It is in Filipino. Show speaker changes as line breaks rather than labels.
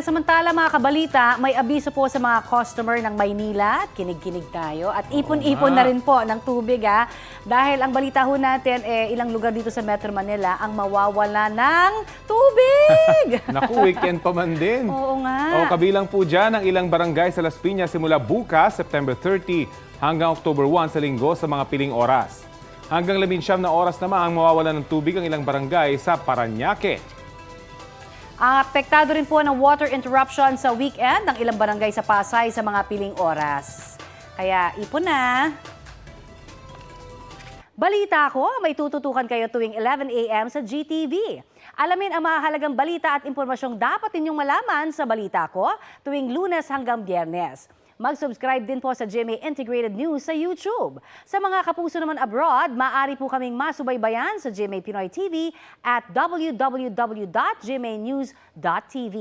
Samantala mga kabalita, may abiso po sa mga customer ng Maynila at kinig-kinig tayo at ipon-ipon na rin po ng tubig dahil ang balita ho natin ilang lugar dito sa Metro Manila ang mawawala ng tubig.
Naku, weekend pa man din.
Oo nga.
Kabilang po dyan ang ilang barangay sa Las Piñas simula bukas, September 30 hanggang October 1 sa linggo sa mga piling oras. Hanggang 19 na oras naman ang mawawala ng tubig ang ilang barangay sa Parañaque.
Apektado rin po ng water interruption sa weekend ng ilang barangay sa Pasay sa mga piling oras. Kaya ipon na. Balita ko, may tututukan kayo tuwing 11 a.m. sa GTV. Alamin ang mahalagang balita at impormasyong dapat ninyong malaman sa Balita Ko tuwing Lunes hanggang Biyernes. Mag-subscribe din po sa GMA Integrated News sa YouTube. Sa mga kapuso naman abroad, maaari po kaming masubaybayan sa GMA Pinoy TV at www.gmanews.tv.